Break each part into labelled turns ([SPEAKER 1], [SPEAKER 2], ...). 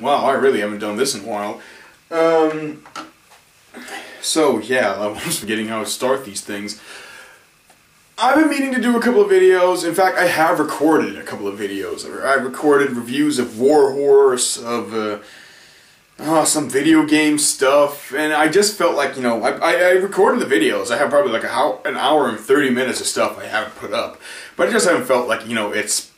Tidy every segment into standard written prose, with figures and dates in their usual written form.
[SPEAKER 1] Wow, I really haven't done this in a while. So yeah, I was forgetting how to start these things. I've been meaning to do a couple of videos. In fact, I have recorded a couple of videos. I recorded reviews of Warhorse, of some video game stuff, and I just felt like, you know, I recorded the videos. I have probably like an hour and 30 minutes of stuff I haven't put up. But I just haven't felt like, you know, it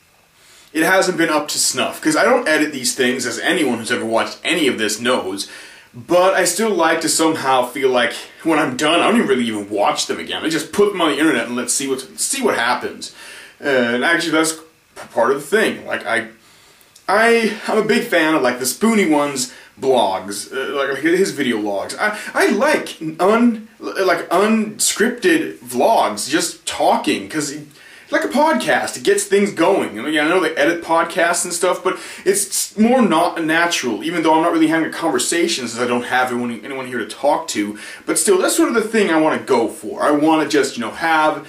[SPEAKER 1] hasn't been up to snuff. Because I don't edit these things, as anyone who's ever watched any of this knows. But I still like to somehow feel like when I'm done, I don't even watch them again. I just put them on the internet and let's see what happens. And actually, that's part of the thing. Like I'm a big fan of like the Spoony One's blogs, like his video logs. I like unscripted vlogs, just talking, because like a podcast, it gets things going. I mean, I know they edit podcasts and stuff, but it's more not natural, even though I'm not really having a conversation since I don't have anyone here to talk to. But still, that's sort of the thing I want to go for. I want to just, you know, have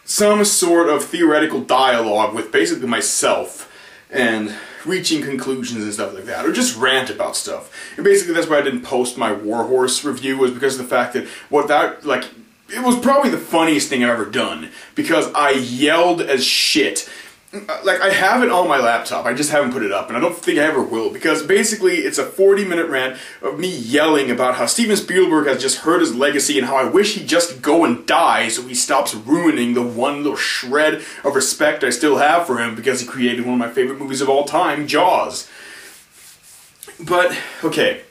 [SPEAKER 1] some sort of theoretical dialogue with basically myself and reaching conclusions and stuff like that, or just rant about stuff. And basically that's why I didn't post my Warhorse review, was because of the fact that it was probably the funniest thing I've ever done, because I yelled as shit. Like, I have it on my laptop, I just haven't put it up, and I don't think I ever will, because basically it's a 40-minute rant of me yelling about how Steven Spielberg has just hurt his legacy and how I wish he'd just go and die so he stops ruining the one little shred of respect I still have for him because he created one of my favorite movies of all time, Jaws. But, okay,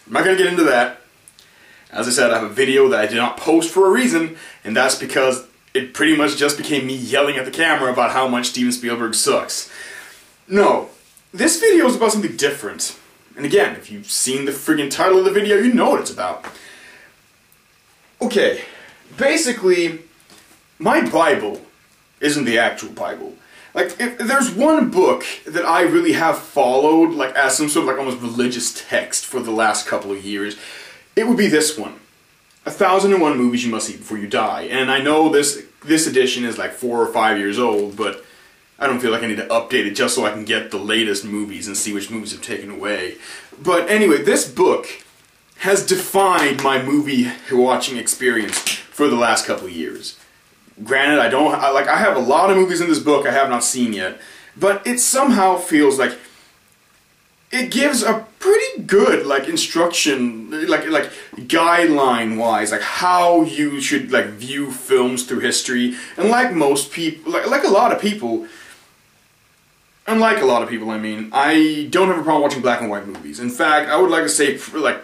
[SPEAKER 1] I'm not gonna get into that. As I said, I have a video that I did not post for a reason, and that's because it pretty much just became me yelling at the camera about how much Steven Spielberg sucks. No, this video is about something different. And again, if you've seen the friggin' title of the video, you know what it's about. Okay, basically, my Bible isn't the actual Bible. Like, if there's one book that I really have followed, like, as some sort of, like, almost religious text for the last couple of years, it would be this one. 1001 Movies You Must See Before You Die. And I know this edition is like 4 or 5 years old, but I don't feel like I need to update it just so I can get the latest movies and see which movies have taken away. But anyway, this book has defined my movie watching experience for the last couple of years. Granted, I have a lot of movies in this book I have not seen yet, but it somehow feels like it gives a pretty good, like, instruction, like guideline-wise, like, how you should, like, view films through history. And like most people, like a lot of people, unlike a lot of people, I mean, I don't have a problem watching black and white movies. In fact, I would like to say, like,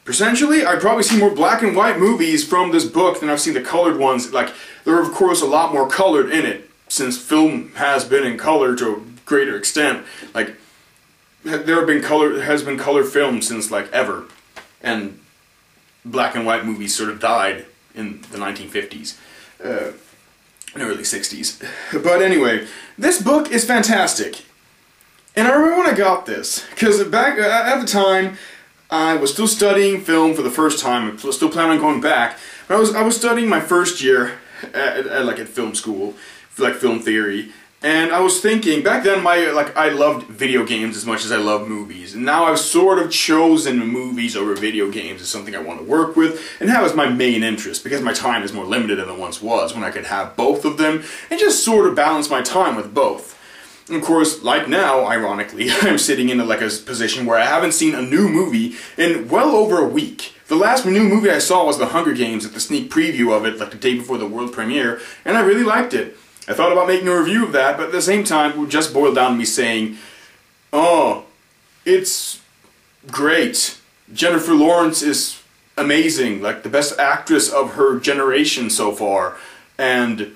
[SPEAKER 1] percentually, I've probably seen more black and white movies from this book than I've seen the colored ones. Like, there are, of course, a lot more colored in it, since film has been in color to a greater extent. Like, has been color film since, like, ever, and black and white movies sort of died in the 1950s, and early 60s. But anyway, this book is fantastic, and I remember when I got this, because back at the time, I was still studying film for the first time. I was still planning on going back, but I was studying my first year at film school, for, like, film theory. And I was thinking, back then I loved video games as much as I love movies. And now I've sort of chosen movies over video games as something I want to work with and have as my main interest, because my time is more limited than it once was, when I could have both of them and just sort of balance my time with both. And of course, like now, ironically, I'm sitting in like a position where I haven't seen a new movie in well over a week. The last new movie I saw was The Hunger Games at the sneak preview of it, like the day before the world premiere, and I really liked it. I thought about making a review of that, but at the same time, it would just boil down to me saying, oh, it's great. Jennifer Lawrence is amazing, like the best actress of her generation so far, and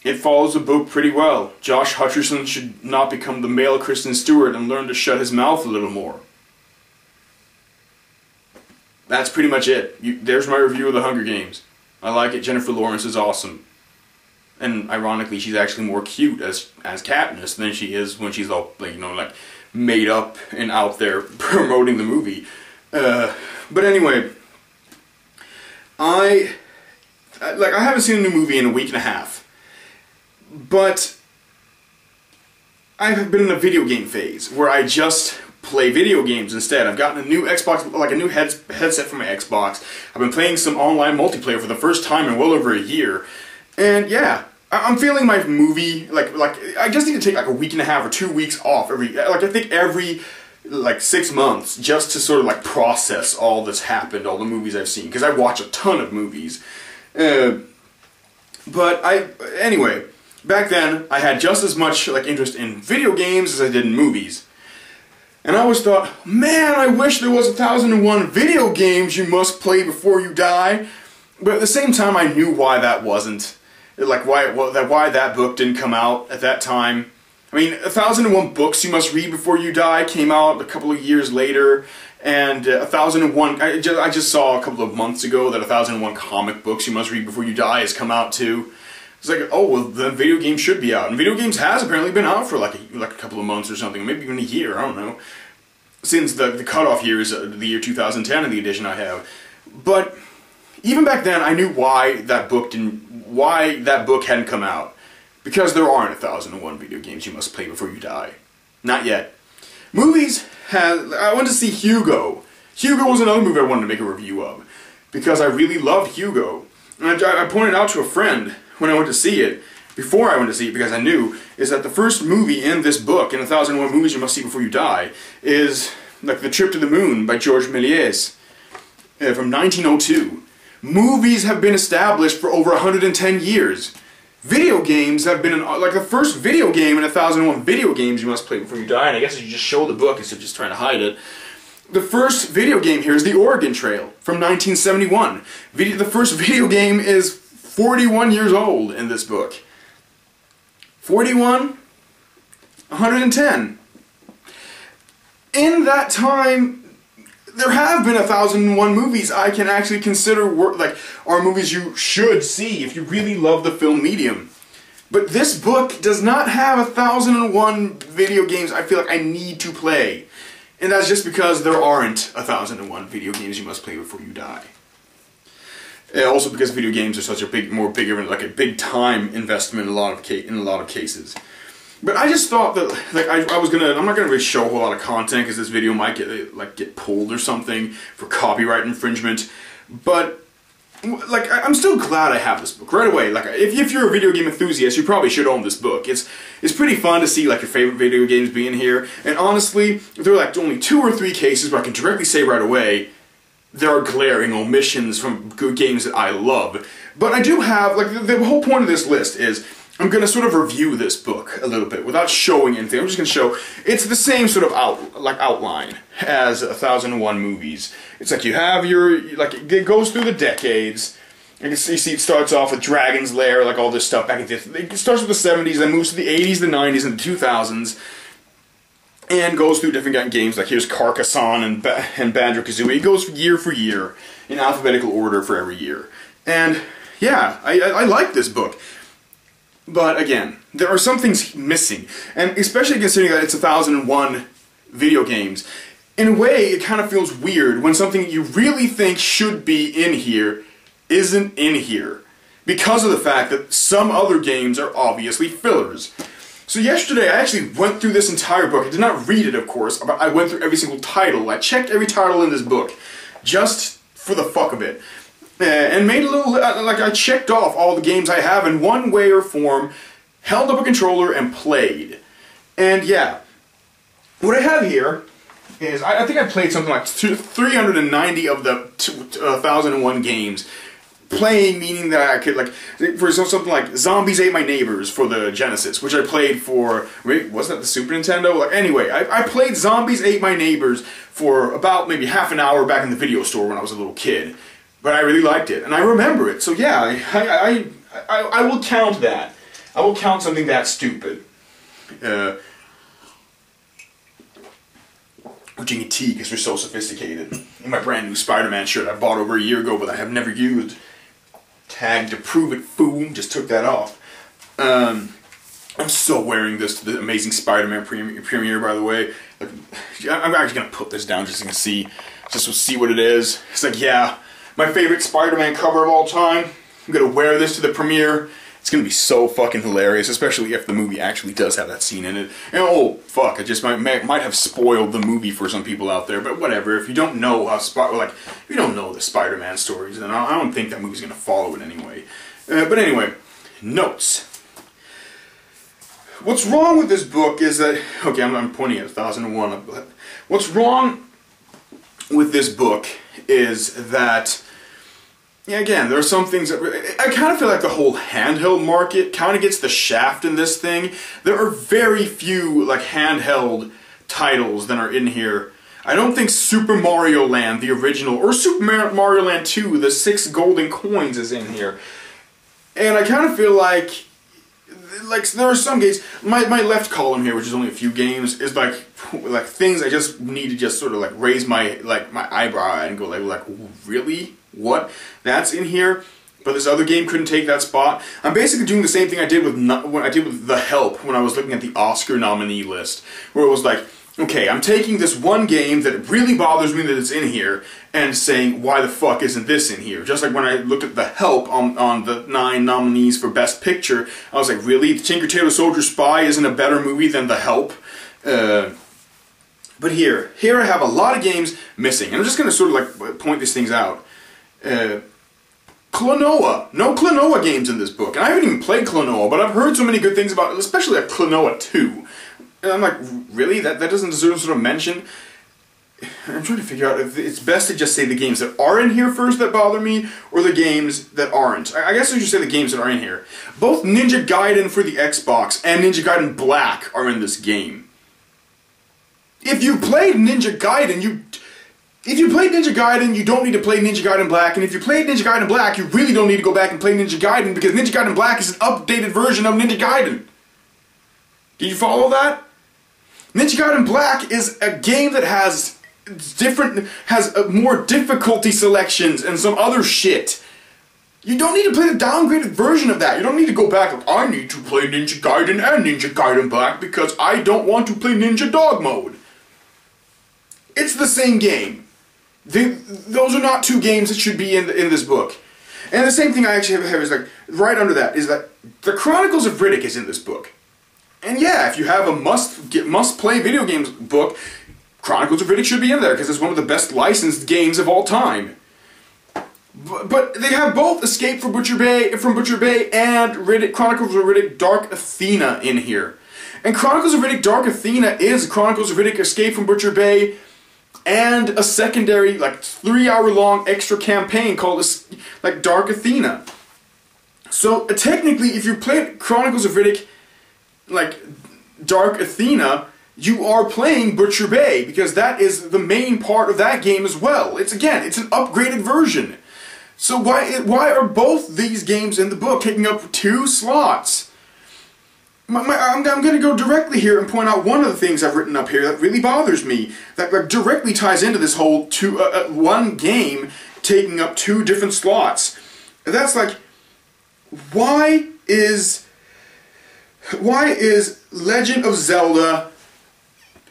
[SPEAKER 1] it follows the book pretty well. Josh Hutcherson should not become the male Kristen Stewart and learn to shut his mouth a little more. That's pretty much it. There's my review of The Hunger Games. I like it. Jennifer Lawrence is awesome. And ironically, she's actually more cute as Katniss than she is when she's all, like, you know, like, made up and out there promoting the movie. But anyway, I haven't seen a new movie in a week and a half. But I have been in a video game phase where I just play video games instead. I've gotten a new Xbox, like a new headset for my Xbox. I've been playing some online multiplayer for the first time in well over a year. And yeah, I'm feeling my movie, like I just need to take like a week and a half or 2 weeks off I think every like 6 months, just to sort of like process all that's happened, all the movies I've seen, because I watch a ton of movies. Anyway, back then I had just as much like interest in video games as I did in movies. And I always thought, man, I wish there was 1001 video games you must play before you die. But at the same time, I knew why that wasn't. Like why that book didn't come out at that time. I mean, 1001 books you must read before you die came out a couple of years later, and 1001. I just saw a couple of months ago that 1001 comic books you must read before you die has come out too. It's like, oh well, the video game should be out, and video games has apparently been out for like a couple of months or something, maybe even a year. I don't know. Since the cutoff year is the year 2010 in the edition I have, but even back then I knew why that book hadn't come out. Because there aren't 1001 video games you must play before you die. Not yet. Movies I went to see Hugo. Hugo was another movie I wanted to make a review of. Because I really loved Hugo. And I pointed out to a friend when I went to see it, before I went to see it, because I knew, is that the first movie in this book, in 1001 Movies You Must See Before You Die, is like The Trip to the Moon by Georges Méliès from 1902. Movies have been established for over 110 years. Video games have been, like the first video game in 1001 video games you must play before you die, and I guess you just show the book instead of just trying to hide it. The first video game here is The Oregon Trail from 1971. The first video game is 41 years old in this book. 41? 110. In that time, there have been 1001 movies I can actually consider are movies you should see if you really love the film medium. But this book does not have 1001 video games I feel like I need to play. And that's just because there aren't 1001 video games you must play before you die. Also because video games are such a bigger, like a big time investment in a lot of cases. But I just thought that, like, I'm not gonna really show a whole lot of content because this video might get pulled or something for copyright infringement. But, like, I'm still glad I have this book right away. Like, if you're a video game enthusiast, you probably should own this book. It's pretty fun to see, like, your favorite video games being here. And honestly, there are, like, only 2 or 3 cases where I can directly say right away, there are glaring omissions from good games that I love. But I do have, like, the whole point of this list is, I'm going to sort of review this book a little bit without showing anything. I'm just going to show it's the same sort of outline as 1001 movies. It's like you have it goes through the decades. You see it starts off with Dragon's Lair, like all this stuff back in it starts with the 70s, then moves to the 80s, the 90s, and the 2000s. And goes through different games, like here's Carcassonne and Banjo-Kazooie. It goes year for year in alphabetical order for every year. And yeah, I like this book. But again, there are some things missing, and especially considering that it's 1001 video games. In a way, it kind of feels weird when something you really think should be in here isn't in here, because of the fact that some other games are obviously fillers. So yesterday I actually went through this entire book. I did not read it, of course, but I went through every single title. I checked every title in this book, just for the fuck of it. And made a little, like I checked off all the games I have in one way or form, held up a controller and played. And yeah, what I have here is, I think I played something like 390 of the 1001 games. Playing meaning that I could, like, for something like Zombies Ate My Neighbors for the Genesis, which I played for, wait, was that the Super Nintendo? Like, anyway, I played Zombies Ate My Neighbors for about maybe half an hour back in the video store when I was a little kid. But I really liked it, and I remember it, so yeah, I will count that. I will count something that stupid. Drinking tea because we're so sophisticated. In my brand new Spider-Man shirt I bought over a year ago, but I have never used. Tag to prove it, fool. Just took that off. I'm still wearing this to the Amazing Spider-Man premiere, by the way. Like, I'm actually gonna put this down just to see what it is. It's like, yeah. My favorite Spider-Man cover of all time. I'm gonna wear this to the premiere, It's gonna be so fucking hilarious, especially if the movie actually does have that scene in it. And oh fuck, I just might have spoiled the movie for some people out there, but whatever. If you don't know how if you don't know the Spider-Man stories, then I don't think that movie's gonna follow it anyway. But anyway, notes. What's wrong with this book is that, okay, I'm pointing at 1001. What's wrong with this book is that, yeah, again, there are some things that I kind of feel like the whole handheld market kind of gets the shaft in this thing. There are very few like handheld titles that are in here. I don't think Super Mario Land, the original, or Super Mario Land 2, the 6 golden coins, is in here. And I kind of feel like there are some games. My left column here, which is only a few games, is like things I just need to just sort of like raise my eyebrow and go like really? What? That's in here? But this other game couldn't take that spot. I'm basically doing the same thing I did with The Help when I was looking at the Oscar nominee list, where it was like, okay, I'm taking this one game that really bothers me that it's in here, and saying, why the fuck isn't this in here? Just like when I looked at The Help on the 9 nominees for Best Picture, I was like, really? The Tinker Tailor Soldier Spy isn't a better movie than The Help? But here I have a lot of games missing, and I'm just going to sort of like point these things out. Klonoa. No Klonoa games in this book, and I haven't even played Klonoa, but I've heard so many good things about it, especially like Klonoa 2. And I'm like, really? That doesn't deserve sort of mention? I'm trying to figure out if it's best to just say the games that are in here first that bother me, or the games that aren't. I guess I should say the games that are in here. Both Ninja Gaiden for the Xbox and Ninja Gaiden Black are in this game. If you played Ninja Gaiden, you don't need to play Ninja Gaiden Black, and if you played Ninja Gaiden Black, you really don't need to go back and play Ninja Gaiden, because Ninja Gaiden Black is an updated version of Ninja Gaiden. Did you follow that? Ninja Gaiden Black is a game that has more difficulty selections and some other shit. You don't need to play the downgraded version of that. You don't need to go back like, I need to play Ninja Gaiden and Ninja Gaiden Black because I don't want to play Ninja Dog Mode. It's the same game. Those are not two games that should be in this book. And the same thing I actually have is like, right under that, is that the Chronicles of Riddick is in this book. And yeah, if you have a must-play video games book, Chronicles of Riddick should be in there, because it's one of the best licensed games of all time. But they have both Escape from Butcher Bay and Chronicles of Riddick Dark Athena in here. And Chronicles of Riddick Dark Athena is Chronicles of Riddick Escape from Butcher Bay and a secondary, like, 3-hour-long extra campaign called like Dark Athena. So technically, if you played Chronicles of Riddick like Dark Athena, you are playing Butcher Bay, because that is the main part of that game as well. It's an upgraded version. So why are both these games in the book taking up 2 slots? I'm going to go directly here and point out one of the things I've written up here that really bothers me, that directly ties into this whole one game taking up 2 different slots. And that's like, why is Legend of Zelda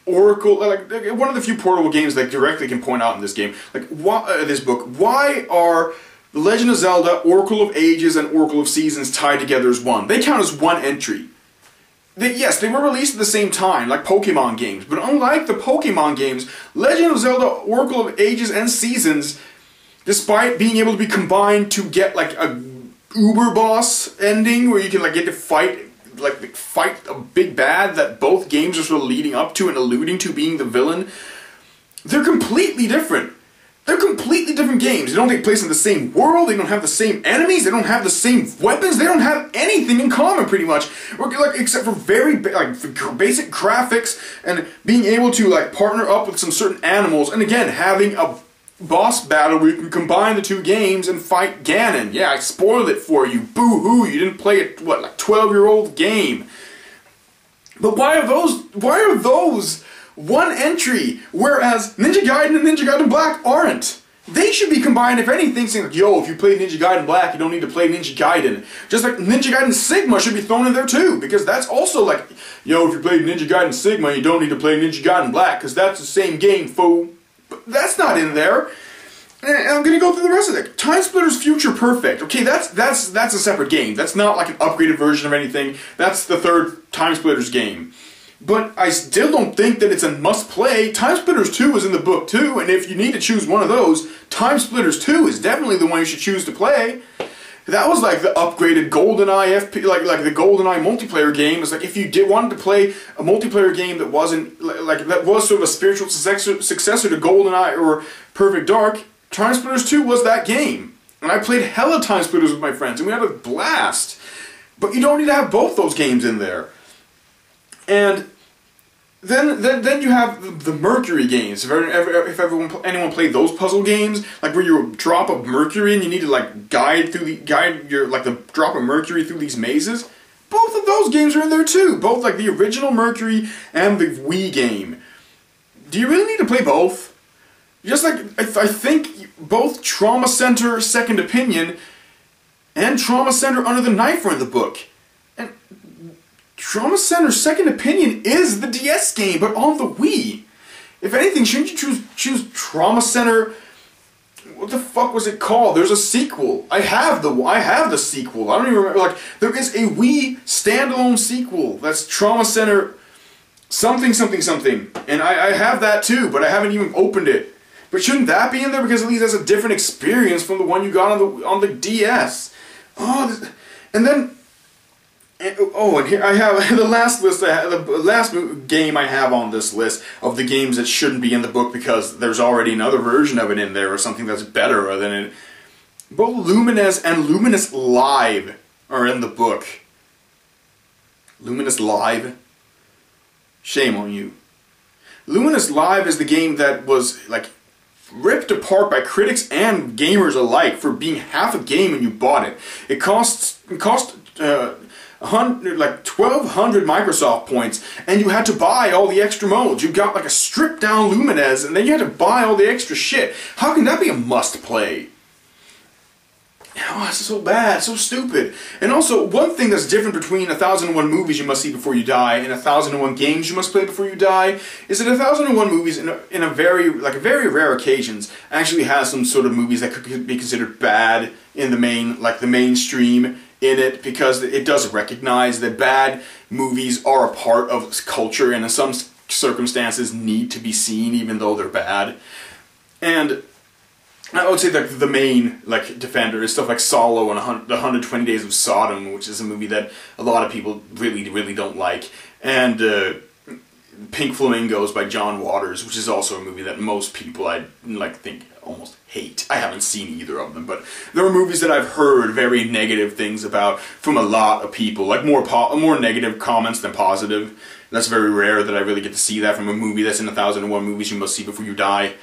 [SPEAKER 1] Oracle, like one of the few portable games that directly can point out in this game, like this book, why are The Legend of Zelda, Oracle of Ages, and Oracle of Seasons tied together as one? They count as one entry. Yes, they were released at the same time, like Pokemon games, but unlike the Pokemon games, Legend of Zelda, Oracle of Ages, and Seasons, despite being able to be combined to get like a Uber boss ending, where you can like get to fight a big bad that both games are sort of leading up to and alluding to being the villain, they're completely different. They're completely different games. They don't take place in the same world, they don't have the same enemies, they don't have the same weapons, they don't have anything in common pretty much, except for very basic graphics and being able to like partner up with some certain animals, and again, having a boss battle where you can combine the 2 games and fight Ganon. Yeah, I spoiled it for you. Boo-hoo, you didn't play a, 12-year-old game. But why are those one entry, whereas Ninja Gaiden and Ninja Gaiden Black aren't? They should be combined, if anything, saying like, yo, if you play Ninja Gaiden Black, you don't need to play Ninja Gaiden. Just like Ninja Gaiden Sigma should be thrown in there too, because that's also like, yo, if you play Ninja Gaiden Sigma, you don't need to play Ninja Gaiden Black, because that's the same game, fool. But that's not in there. And I'm gonna go through the rest of it. Time Splitters Future Perfect. Okay, that's a separate game. That's not like an upgraded version of anything. That's the third Time Splitters game. But I still don't think that it's a must-play. Time Splitters 2 is in the book too, and if you need to choose one of those, Time Splitters 2 is definitely the one you should choose to play. That was like the upgraded GoldenEye FP, like the GoldenEye multiplayer game. It's like if you wanted to play a multiplayer game that wasn't that was sort of a spiritual successor to GoldenEye or Perfect Dark, Time Splitters 2 was that game. And I played hella Time Splitters with my friends, and we had a blast. But you don't need to have both those games in there. And then you have the Mercury games. If anyone played those puzzle games, like where you drop a Mercury and you need to like guide the drop of Mercury through these mazes, both of those games are in there too. Both like the original Mercury and the Wii game. Do you really need to play both? Just like I think both Trauma Center Second Opinion and Trauma Center Under the Knife are in the book. Trauma Center Second Opinion is the DS game, but on the Wii. If anything, shouldn't you choose Trauma Center? What the fuck was it called? There's a sequel. I have the sequel. I don't even remember. Like there is a Wii standalone sequel. That's Trauma Center something something something, and I have that too, but I haven't even opened it. But shouldn't that be in there because at least that's a different experience from the one you got on the DS? Oh, and then. And here I have the last list. The last game I have on this list of the games that shouldn't be in the book because there's already another version of it in there or something that's better than it. Both Lumines and Lumines Live are in the book. Lumines Live? Shame on you. Lumines Live is the game that was like ripped apart by critics and gamers alike for being half a game when you bought it. It cost 1,200 Microsoft points, and you had to buy all the extra modes. You got like a stripped down Lumines, and then you had to buy all the extra shit. How can that be a must play? Oh, it's so bad, so stupid. And also, one thing that's different between 1001 movies you must see before you die and 1001 games you must play before you die is that 1001 movies, in a very rare occasions, actually has some sort of movies that could be considered bad in the mainstream in it, because it does recognize that bad movies are a part of culture and in some circumstances need to be seen even though they're bad. And I would say that the main defender is stuff like Solo and the 120 Days of Sodom, which is a movie that a lot of people really don't like, and Pink Flamingos by John Waters, which is also a movie that most people I think almost hate. I haven't seen either of them, but there are movies that I've heard very negative things about from a lot of people, like more negative comments than positive. And that's very rare that I really get to see that from a movie that's in 1001 movies you must see before you die.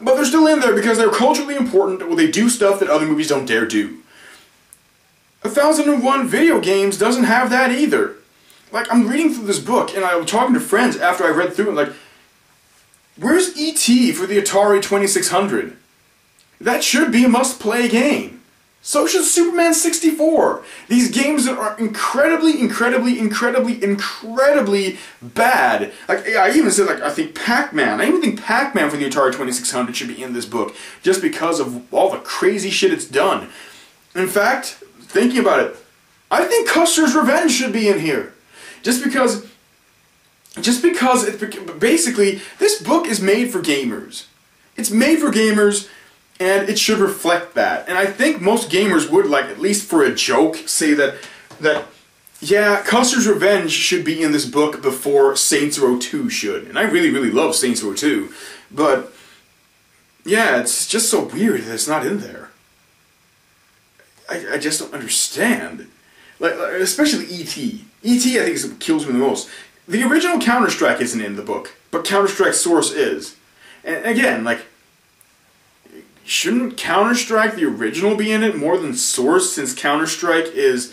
[SPEAKER 1] But they're still in there because they're culturally important, or they do stuff that other movies don't dare do. 1001 video games doesn't have that either. Like, I'm reading through this book, and I was talking to friends after I read through it, like, where's E.T. for the Atari 2600? That should be a must-play game. So should Superman 64. These games that are incredibly bad. Like, I even said, I think Pac-Man. I even think Pac-Man for the Atari 2600 should be in this book, just because of all the crazy shit it's done. In fact, thinking about it, I think Custer's Revenge should be in here. Just because basically, this book is made for gamers. It's made for gamers, and it should reflect that. And I think most gamers would, at least for a joke, say that yeah, Custer's Revenge should be in this book before Saints Row 2 should. And I really love Saints Row 2. But, yeah, it's just so weird that it's not in there. I just don't understand. Especially E.T. E.T. I think is what kills me the most. The original Counter-Strike isn't in the book, but Counter-Strike Source is. And again, shouldn't Counter-Strike, the original, be in it more than Source, since Counter-Strike is,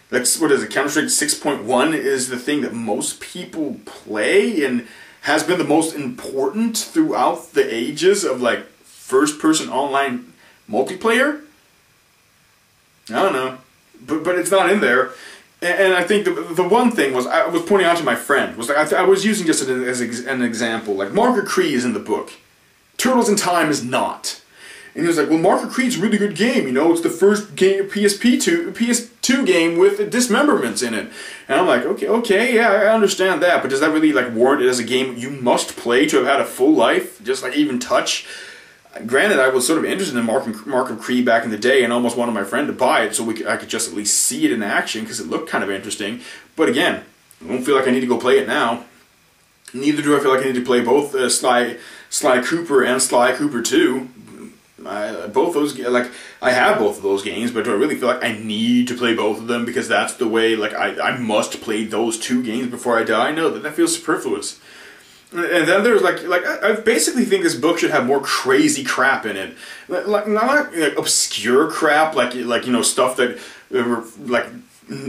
[SPEAKER 1] what is it, Counter-Strike 6.1 is the thing that most people play and has been the most important throughout the ages of, first-person online multiplayer? I don't know. But it's not in there. And I think the one thing was, I was pointing out to my friend, was I was using just as an example, Margaret Cree is in the book. Turtles in Time is not. And he was like, well, Marker Creed's a really good game, you know, it's the first game, PS2 game with dismemberments in it. And I'm like, okay, yeah, I understand that, but does that really, like, warrant it as a game you must play to have had a full life, just, like, even touch? Granted, I was sort of interested in Marker Creed back in the day and almost wanted my friend to buy it so I could just at least see it in action because it looked kind of interesting. But again, I don't feel like I need to go play it now. Neither do I feel like I need to play both Sly Cooper and Sly Cooper 2. Both those, like, I have both of those games, but do I really feel like I need to play both of them because that's the way, like, I must play those 2 games before I die? No, that feels superfluous. And then there's, like I basically think this book should have more crazy crap in it. Like, not like obscure crap, like, you know, stuff that, like,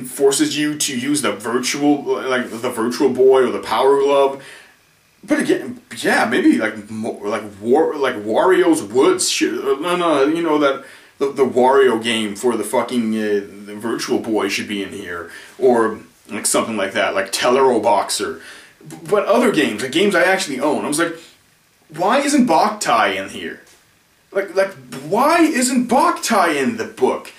[SPEAKER 1] forces you to use the virtual boy or the power glove. But again, yeah, maybe like more, like Wario's Woods shit. No, you know that the Wario game for the fucking the Virtual Boy should be in here, or like something like that, like Tellero Boxer. But other games, like games I actually own, I was like, why isn't Boktai in here? Like why isn't Boktai in the book?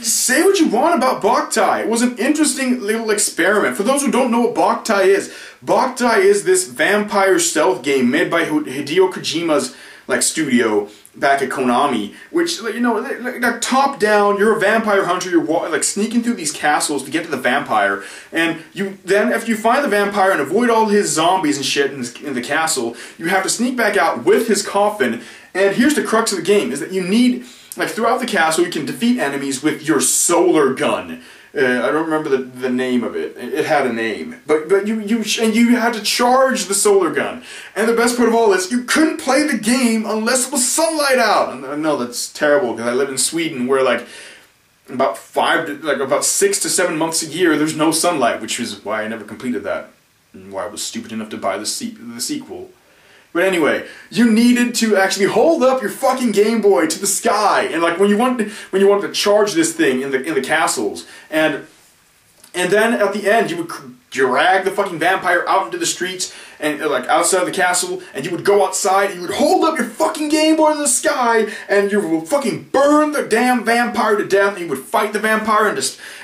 [SPEAKER 1] Say what you want about Boktai. It was an interesting little experiment. For those who don't know what Boktai is this vampire stealth game made by Hideo Kojima's like studio back at Konami, which, you know, like top down, you're a vampire hunter, you're like sneaking through these castles to get to the vampire, and you then, after you find the vampire and avoid all his zombies and shit in the castle, you have to sneak back out with his coffin. And here's the crux of the game, is that you need, like, throughout the castle, you can defeat enemies with your solar gun. I don't remember the name of it. It had a name, but you had to charge the solar gun. And the best part of all is you couldn't play the game unless it was sunlight out. And I know that's terrible because I live in Sweden, where like about 6 to 7 months a year there's no sunlight, which is why I never completed that, and why I was stupid enough to buy the sequel. But anyway, you needed to actually hold up your fucking Game Boy to the sky, and like when you wanted to charge this thing in the castles, and then at the end you would drag the fucking vampire out into the streets and like outside the castle, and you would go outside and you would hold up your fucking Game Boy to the sky, and you would fucking burn the damn vampire to death, and you would fight the vampire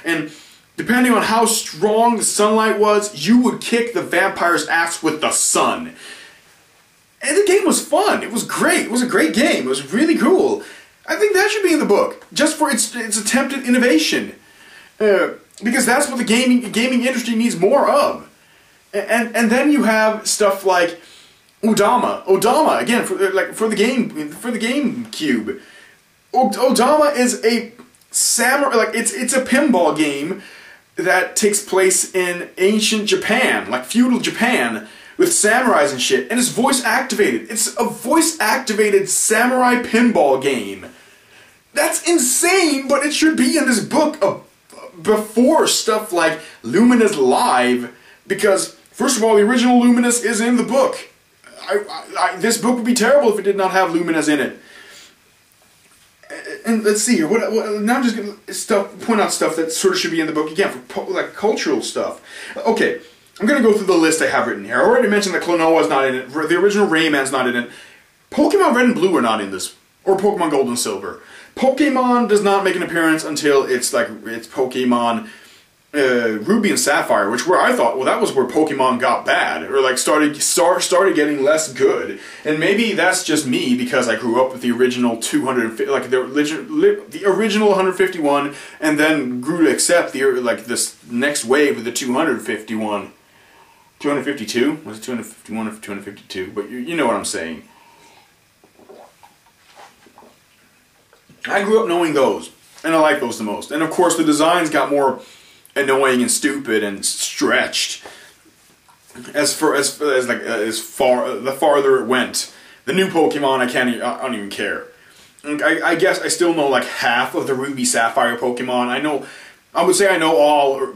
[SPEAKER 1] and depending on how strong the sunlight was, you would kick the vampire's ass with the sun. And the game was fun. It was great. It was a great game. It was really cool. I think that should be in the book, just for its attempt at innovation, because that's what the gaming industry needs more of. And then you have stuff like Odama. Odama again for the GameCube. Odama is a samurai. Like it's a pinball game that takes place in ancient Japan, like feudal Japan, with samurais and shit, and it's voice activated. It's a voice activated samurai pinball game. That's insane, but it should be in this book before stuff like Luminous Live, because first of all, the original Luminous is in the book. This book would be terrible if it did not have Luminous in it. And let's see here. Now I'm just gonna point out stuff that sort of should be in the book again for like cultural stuff. Okay. I'm going to go through the list I have written here. I already mentioned that Klonoa's not in it, the original Rayman's not in it, Pokemon Red and Blue are not in this, or Pokemon Gold and Silver. Pokemon does not make an appearance until it's Pokemon Ruby and Sapphire, where I thought, well, that was where Pokemon got bad, or like started getting less good. And maybe that's just me because I grew up with the original 250, like the original 151, and then grew to accept this next wave of the 251. 252? Was it 251 or 252? But you know what I'm saying. I grew up knowing those, and I like those the most. And of course, the designs got more annoying and stupid and stretched the farther it went. The new Pokemon, I don't even care. I guess I still know like half of the Ruby Sapphire Pokemon. I would say I know all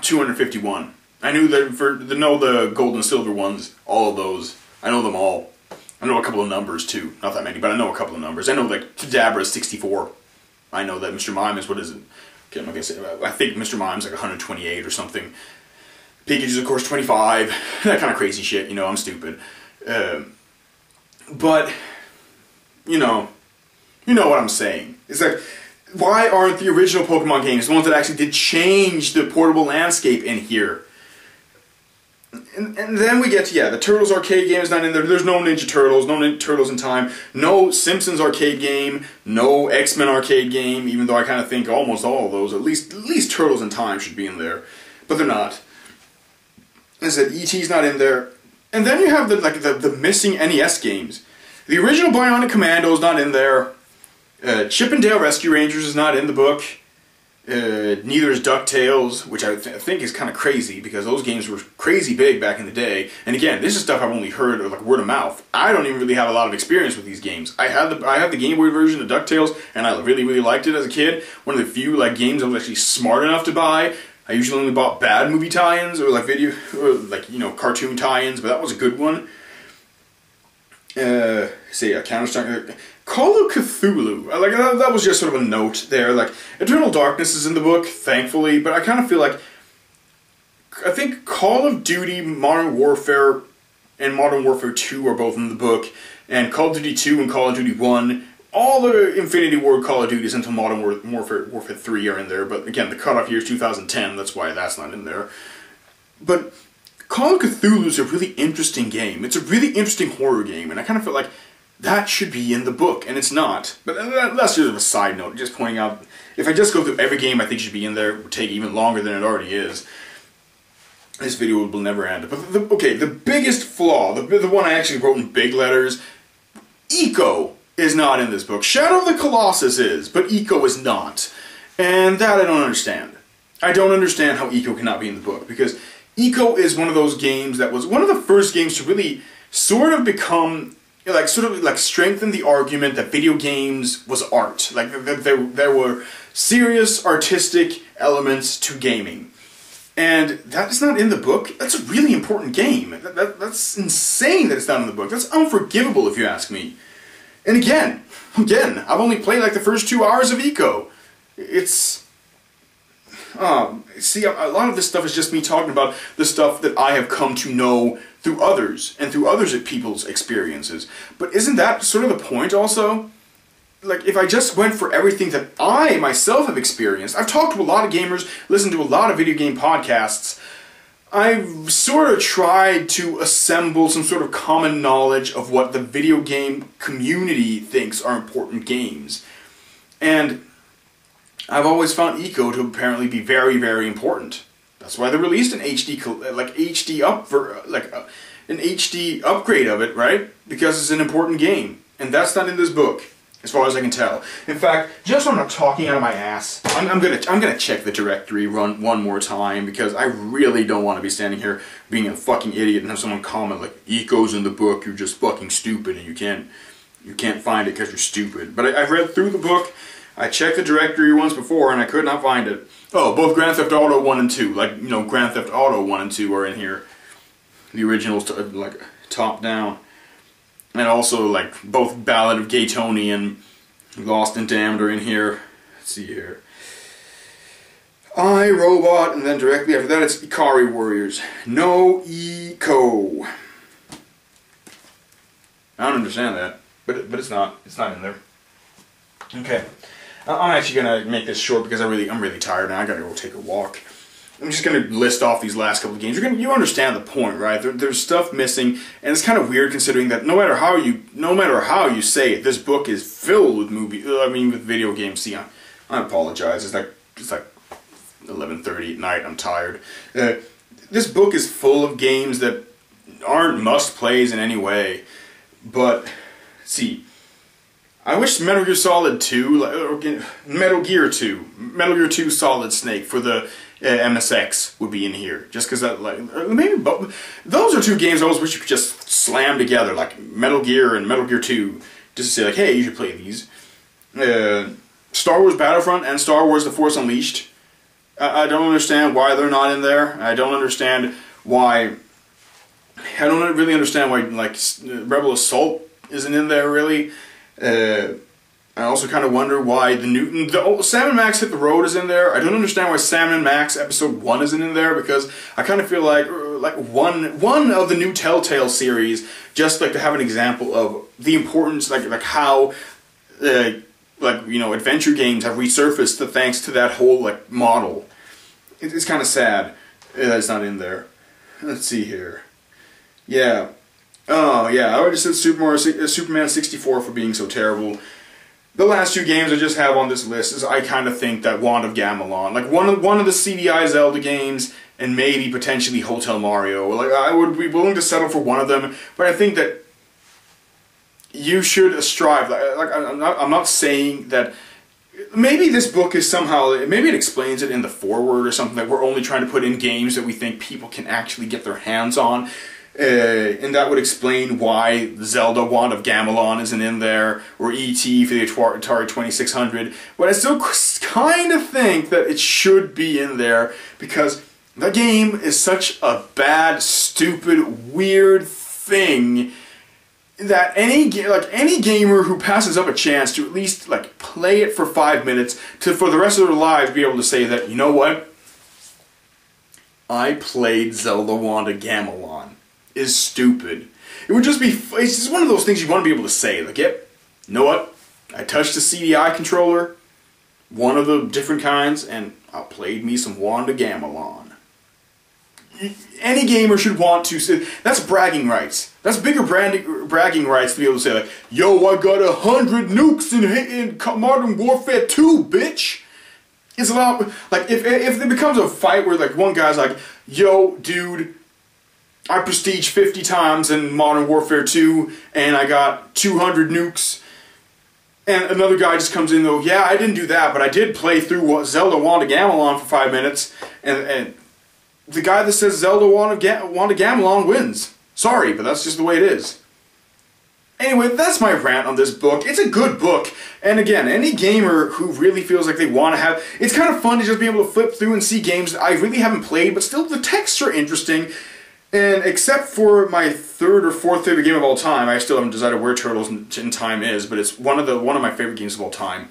[SPEAKER 1] 251. I know the Gold and Silver ones, all of those. I know them all. I know a couple of numbers too. Not that many, but I know a couple of numbers. I know like Kadabra is 64. I know that Mr. Mime is, what is it? Okay, I'm not gonna say, I think Mr. Mime's like 128 or something. Pikachu's of course 25. That kind of crazy shit, you know, I'm stupid. But, you know what I'm saying. It's like, why aren't the original Pokemon games, the ones that actually did change the portable landscape, in here? And then we get to, yeah, the Turtles arcade game is not in there. There's no Ninja Turtles, no Ninja Turtles in Time, no Simpsons arcade game, no X-Men arcade game, even though I kind of think almost all of those, at least Turtles in Time should be in there. But they're not. As I said, E.T.'s not in there. And then you have the missing NES games. The original Bionic Commando is not in there. Chip and Dale Rescue Rangers is not in the book. Neither is DuckTales, which I think is kind of crazy, because those games were crazy big back in the day. And again, this is stuff I've only heard like word of mouth. I don't even really have a lot of experience with these games. I had the Game Boy version of DuckTales, and I really, really liked it as a kid. One of the few games I was actually smart enough to buy. I usually only bought bad movie tie-ins, or cartoon tie-ins, but that was a good one. Counter-Strike, Call of Cthulhu. That was just sort of a note there. Eternal Darkness is in the book, thankfully, but I kind of feel like, I think Call of Duty, Modern Warfare, and Modern Warfare 2 are both in the book, and Call of Duty 2 and Call of Duty 1, all the Infinity Ward Call of Duties until Modern Warfare 3 are in there, but again, the cutoff year is 2010, that's why that's not in there. But Call of Cthulhu is a really interesting game. It's a really interesting horror game, and I kind of feel like that should be in the book, and it's not. But that's just a side note, just pointing out, if I just go through every game I think should be in there, it would take even longer than it already is. This video will never end. But the biggest flaw, the one I actually wrote in big letters, Eco is not in this book. Shadow of the Colossus is, but Eco is not. And that I don't understand. I don't understand how Eco cannot be in the book, because Eco is one of those games that was one of the first games to really sort of become, strengthen the argument that video games was art. There were serious artistic elements to gaming. And that is not in the book. That's a really important game. That's insane that it's not in the book. That's unforgivable, if you ask me. And again, I've only played the first 2 hours of Eco. It's... see, a lot of this stuff is just me talking about the stuff that I have come to know through others, and through others' people's experiences. But isn't that sort of the point also? If I just went for everything that I myself have experienced, I've talked to a lot of gamers, listened to a lot of video game podcasts, I've sort of tried to assemble some sort of common knowledge of what the video game community thinks are important games. And I've always found Eco to apparently be very, very important. That's why they released an HD upgrade of it, right? Because it's an important game, and that's not in this book, as far as I can tell. In fact, just when I'm talking out of my ass, I'm gonna check the directory run one more time, because I really don't want to be standing here being a fucking idiot and have someone comment "Eco's in the book, you're just fucking stupid, and you can't find it because you're stupid." But I've read through the book. I checked the directory once before, and I could not find it. Oh, both Grand Theft Auto 1 and 2. Grand Theft Auto 1 and 2 are in here. The originals, top down. And also, both Ballad of Gay Tony and Lost and Damned are in here. Let's see here. I, Robot, and then directly after that it's Ikari Warriors. No Eco. I don't understand that, but it's not in there. Okay. I'm actually gonna make this short because I'm really tired and I gotta go take a walk. I'm just gonna list off these last couple of games. You understand the point, right? There's stuff missing, and it's kind of weird considering that no matter how you say it, this book is filled with with video games. See, I apologize. It's like 11:30 at night. I'm tired. This book is full of games that aren't must-plays in any way, but see. I wish Metal Gear Solid 2, Metal Gear 2 Solid Snake for the MSX would be in here. Just because those are two games I always wish you could just slam together, like Metal Gear and Metal Gear 2, just to say hey, you should play these. Star Wars Battlefront and Star Wars The Force Unleashed. I don't understand why they're not in there. I don't understand why... I don't really understand why, Rebel Assault isn't in there, really. I also kind of wonder why Sam & Max Hit the Road is in there. I don't understand why Sam & Max Episode 1 isn't in there, because I kind of feel like like one of the new Telltale series, just like to have an example of the importance, like how like, you know, adventure games have resurfaced thanks to that whole like model. It's kind of sad that it's not in there. Let's see here. Yeah. Oh yeah, I already said Superman 64 for being so terrible. The last two games I just have on this list is, I kind of think that Wand of Gamelon, like one of the CDI Zelda games, and maybe potentially Hotel Mario. Like, I would be willing to settle for one of them, but I think that you should strive. Like I'm not saying that. Maybe this book is somehow, maybe it explains it in the foreword or something, that we're only trying to put in games that we think people can actually get their hands on. And that would explain why Zelda Wand of Gamelon isn't in there, or E.T. for the Atari 2600. But I still kind of think that it should be in there, because that game is such a bad, stupid, weird thing that any gamer who passes up a chance to at least like play it for 5 minutes, to for the rest of their lives be able to say that, you know what, I played Zelda Wand of Gamelon, is stupid. It would just be, it's just one of those things you want to be able to say, like, yep, you know what, I touched a CDI controller, one of the different kinds, and I played me some Wand of Gamelon. Any gamer should want to say, that's bragging rights. That's bigger bragging rights to be able to say, like, yo, I got 100 nukes in Modern Warfare 2, bitch. It's a lot, like, if it becomes a fight where, like, one guy's like, yo, dude, I prestige 50 times in Modern Warfare 2, and I got 200 nukes, and another guy just comes in, though, yeah, I didn't do that, but I did play through Zelda Wand of Gamelon for 5 minutes, and the guy that says Zelda Wand of Gamelon wins. Sorry, but that's just the way it is. Anyway, that's my rant on this book. It's a good book. And again, any gamer who really feels like they want to have... It's kind of fun to just be able to flip through and see games that I really haven't played, but still the texts are interesting. And except for my third or fourth favorite game of all time, I still haven't decided where Turtles in Time is, but it's one of my favorite games of all time.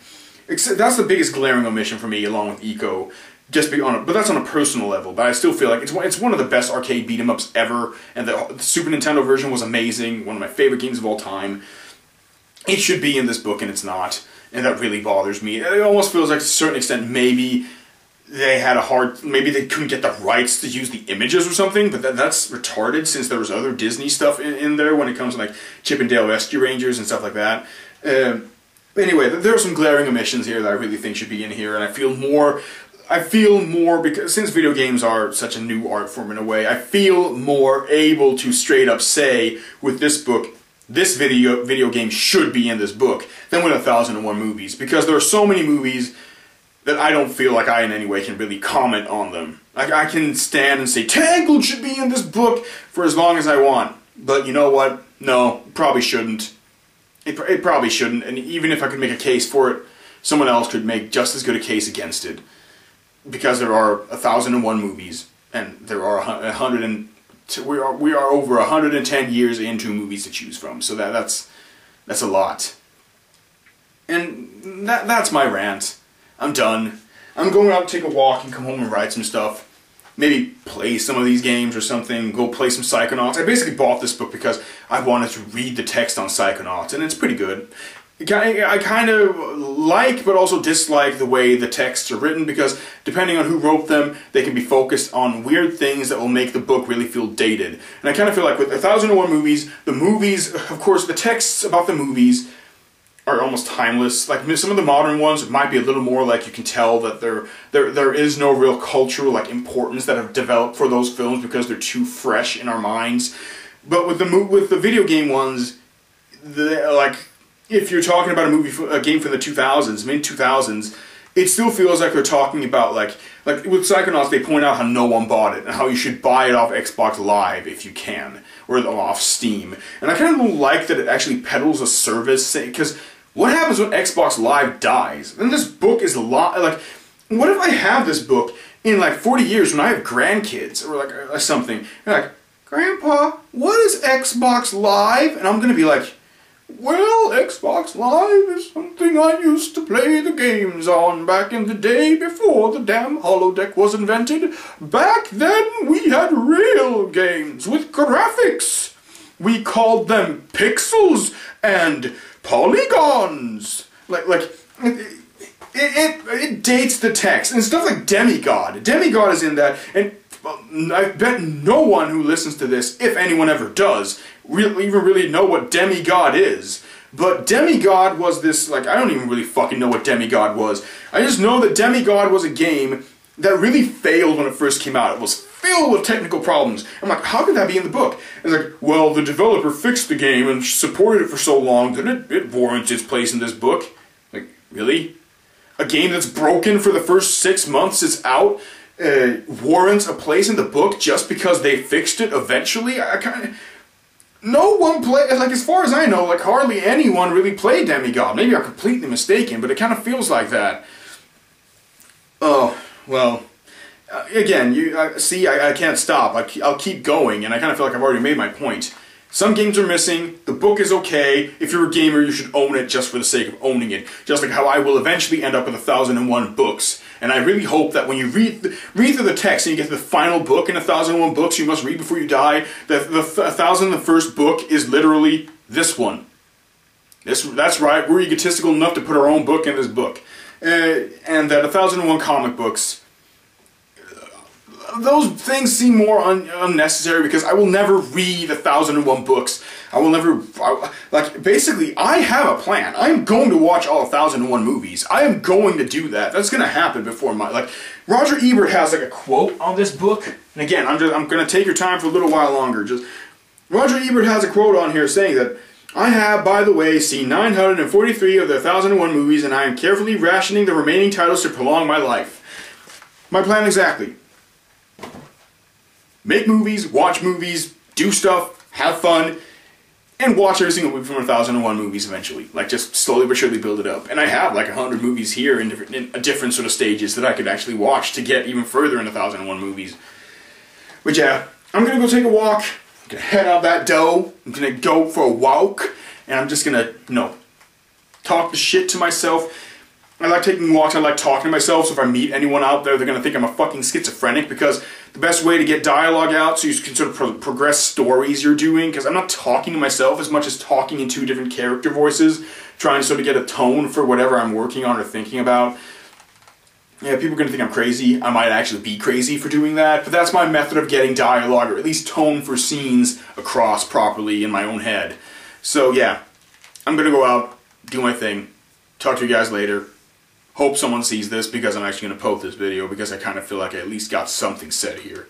[SPEAKER 1] Except that's the biggest glaring omission for me, along with Eco. But that's on a personal level. But I still feel like it's one of the best arcade beat 'em ups ever, and the Super Nintendo version was amazing. One of my favorite games of all time. It should be in this book, and it's not, and that really bothers me. It almost feels like, to a certain extent, maybe they had maybe they couldn't get the rights to use the images or something. But that's retarded, since there was other Disney stuff in there when it comes to like Chip and Dale Rescue Rangers and stuff like that. Anyway, there are some glaring omissions here that I really think should be in here, and I feel more, because since video games are such a new art form in a way, I feel more able to straight up say with this book, this video game should be in this book, than with 1001 Movies, because there are so many movies that I don't feel like I in any way can really comment on them. Like, I can stand and say, Tangled should be in this book for as long as I want, but you know what? No, probably shouldn't. It probably shouldn't, and even if I could make a case for it, someone else could make just as good a case against it. Because there are 1001 movies, and there are we are over 110 years into movies to choose from, so that's a lot. And that's my rant. I'm done. I'm going out to take a walk and come home and write some stuff. Maybe play some of these games or something. Go play some Psychonauts. I basically bought this book because I wanted to read the text on Psychonauts, and it's pretty good. I kind of like, but also dislike the way the texts are written, because depending on who wrote them, they can be focused on weird things that will make the book really feel dated. And I kind of feel like with 1001 Movies, the movies, of course, the texts about the movies are almost timeless. Like, some of the modern ones might be a little more like, you can tell that there is no real cultural like importance that have developed for those films because they're too fresh in our minds. But with the video game ones, if you're talking about a game from the 2000s, mid-2000s, it still feels like they're talking about, like with Psychonauts, they point out how no one bought it, and how you should buy it off Xbox Live if you can, or off Steam. And I kind of like that it actually peddles a service, because what happens when Xbox Live dies? And this book is like, what if I have this book in like 40 years when I have grandkids, or like something, and like, Grandpa, what is Xbox Live? And I'm going to be like, Well, Xbox Live is something I used to play the games on back in the day before the damn holodeck was invented. Back then, we had real games with graphics. We called them pixels and polygons. It dates the text and stuff like Demigod. Demigod is in that, and I bet no one who listens to this, if anyone ever does, even really know what Demigod is. But Demigod was this, like, I don't even really fucking know what Demigod was. I just know that Demigod was a game that really failed when it first came out. It was filled with technical problems. I'm like, how could that be in the book? It's like, well, the developer fixed the game and supported it for so long that it warrants its place in this book. Like, really? A game that's broken for the first 6 months it's out warrants a place in the book just because they fixed it eventually? I kind of... No one played, like, as far as I know, like, hardly anyone really played Demigod. Maybe I'm completely mistaken, but it kind of feels like that. Oh, well, again, see, I can't stop. I'll keep going, and I kind of feel like I've already made my point. Some games are missing, the book is okay. If you're a gamer, you should own it just for the sake of owning it. Just like how I will eventually end up with 1001 books. And I really hope that when you read through the text and you get to the final book in 1001 books you must read before you die, that the 1001st book is literally this one. That's right, we're egotistical enough to put our own book in this book. And that 1001 comic books, those things seem more unnecessary because I will never read 1001 books. I will never, like, basically, I have a plan. I'm going to watch all 1001 movies. I am going to do that. That's going to happen before my, like, Roger Ebert has, like, a quote on this book. And again, I'm going to take your time for a little while longer. Roger Ebert has a quote on here saying that, I have, by the way, seen 943 of the 1001 movies, and I am carefully rationing the remaining titles to prolong my life. My plan exactly. Make movies, watch movies, do stuff, have fun, and watch every single movie from 1001 movies eventually. Like, just slowly but surely build it up. And I have like 100 movies here in different sort of stages that I could actually watch to get even further in 1001 movies. But yeah, I'm gonna go take a walk. I'm gonna head out that dough. I'm gonna go for a walk. And I'm just gonna, talk the shit to myself. I like taking walks, I like talking to myself, so if I meet anyone out there, they're going to think I'm a fucking schizophrenic, because the best way to get dialogue out, so you can sort of progress stories you're doing, because I'm not talking to myself as much as talking in two different character voices, trying to sort of get a tone for whatever I'm working on or thinking about. Yeah, people are going to think I'm crazy. I might actually be crazy for doing that, but that's my method of getting dialogue, or at least tone for scenes, across properly in my own head. So yeah, I'm going to go out, do my thing, talk to you guys later. Hope someone sees this, because I'm actually going to post this video, because I kind of feel like I at least got something said here.